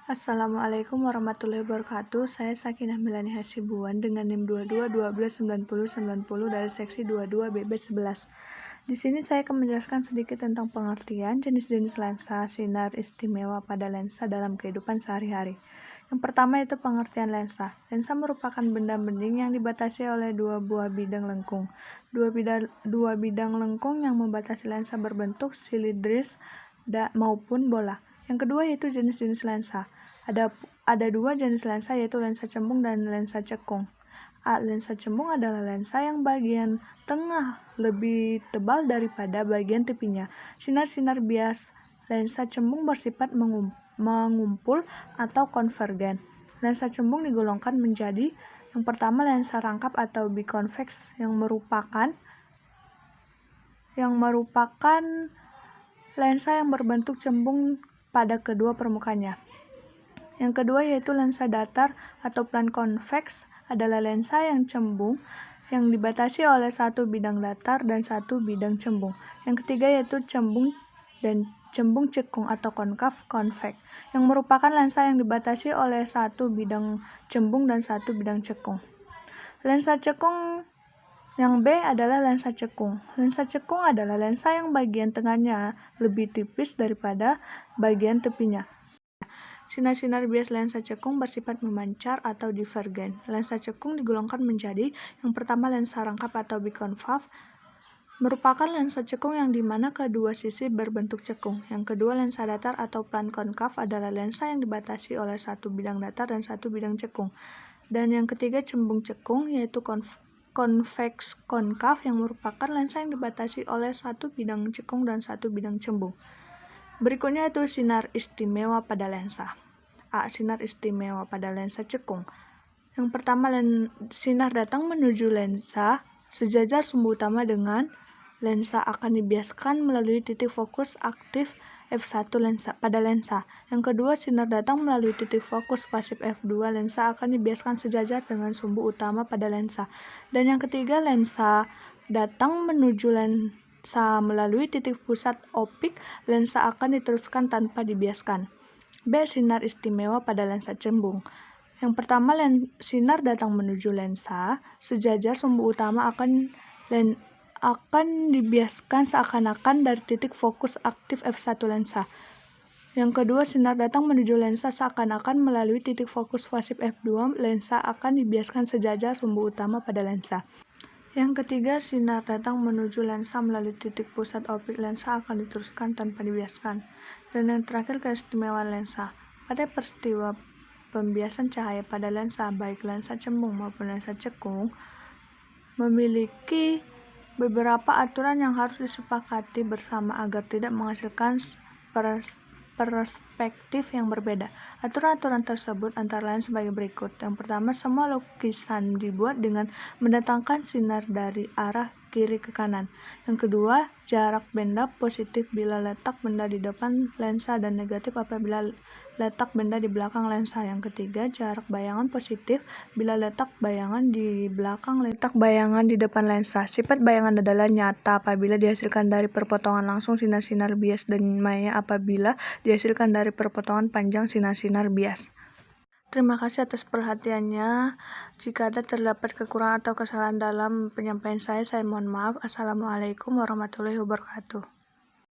Assalamualaikum warahmatullahi wabarakatuh. Saya Sakinah Milani Hasibuan dengan NIM 22 dari seksi 22 BB11. Di sini saya akan menjelaskan sedikit tentang pengertian jenis-jenis lensa sinar istimewa pada lensa dalam kehidupan sehari-hari. Yang pertama yaitu pengertian lensa. Lensa merupakan benda bening yang dibatasi oleh dua buah bidang lengkung. Dua bidang lengkung yang membatasi lensa berbentuk silindris maupun bola. Yang kedua yaitu jenis-jenis lensa. Ada dua jenis lensa yaitu lensa cembung dan lensa cekung. Lensa cembung adalah lensa yang bagian tengah lebih tebal daripada bagian tepinya. Sinar-sinar bias lensa cembung bersifat mengumpul atau konvergen. Lensa cembung digolongkan menjadi yang pertama lensa rangkap atau biconvex yang merupakan lensa yang berbentuk cembung pada kedua permukaannya. Yang kedua yaitu lensa datar atau plan konveks adalah lensa yang cembung yang dibatasi oleh satu bidang datar dan satu bidang cembung. Yang ketiga yaitu cembung dan cembung cekung atau konkav konveks yang merupakan lensa yang dibatasi oleh satu bidang cembung dan satu bidang cekung. Lensa cekung yang B adalah lensa cekung. Lensa cekung adalah lensa yang bagian tengahnya lebih tipis daripada bagian tepinya. Sinar-sinar bias lensa cekung bersifat memancar atau divergen. Lensa cekung digolongkan menjadi yang pertama lensa rangkap atau bikonkav, merupakan lensa cekung yang dimana kedua sisi berbentuk cekung. Yang kedua lensa datar atau plan konkav adalah lensa yang dibatasi oleh satu bidang datar dan satu bidang cekung. Dan yang ketiga cembung cekung yaitu konveks konkav yang merupakan lensa yang dibatasi oleh satu bidang cekung dan satu bidang cembung. Berikutnya itu sinar istimewa pada lensa. Sinar istimewa pada lensa cekung. Yang pertama, sinar datang menuju lensa sejajar sumbu utama dengan lensa akan dibiaskan melalui titik fokus aktif f1 pada lensa. Yang kedua, sinar datang melalui titik fokus pasif f2 lensa akan dibiaskan sejajar dengan sumbu utama pada lensa. Dan yang ketiga, lensa datang menuju lensa melalui titik pusat optik lensa akan diteruskan tanpa dibiaskan. B. Sinar istimewa pada lensa cembung. Yang pertama, sinar datang menuju lensa sejajar sumbu utama akan dibiaskan seakan-akan dari titik fokus aktif f1 lensa. Yang kedua, sinar datang menuju lensa seakan-akan melalui titik fokus pasif f2 lensa akan dibiaskan sejajar sumbu utama pada lensa. Yang ketiga, sinar datang menuju lensa melalui titik pusat optik lensa akan diteruskan tanpa dibiaskan. Dan yang terakhir, keistimewaan lensa. Pada peristiwa pembiasan cahaya pada lensa, baik lensa cembung maupun lensa cekung, memiliki beberapa aturan yang harus disepakati bersama agar tidak menghasilkan perspektif yang berbeda. Aturan-aturan tersebut antara lain sebagai berikut. Yang pertama, semua lukisan dibuat dengan mendatangkan sinar dari arah kiri ke kanan. Yang kedua, jarak benda positif bila letak benda di depan lensa dan negatif apabila letak benda di belakang lensa. Yang ketiga, jarak bayangan positif bila letak bayangan di belakang letak bayangan di depan lensa. Sifat bayangan adalah nyata apabila dihasilkan dari perpotongan langsung sinar-sinar bias dan maya apabila dihasilkan dari perpotongan panjang sinar-sinar bias. Terima kasih atas perhatiannya. Jika terdapat kekurangan atau kesalahan dalam penyampaian saya mohon maaf. Assalamualaikum warahmatullahi wabarakatuh.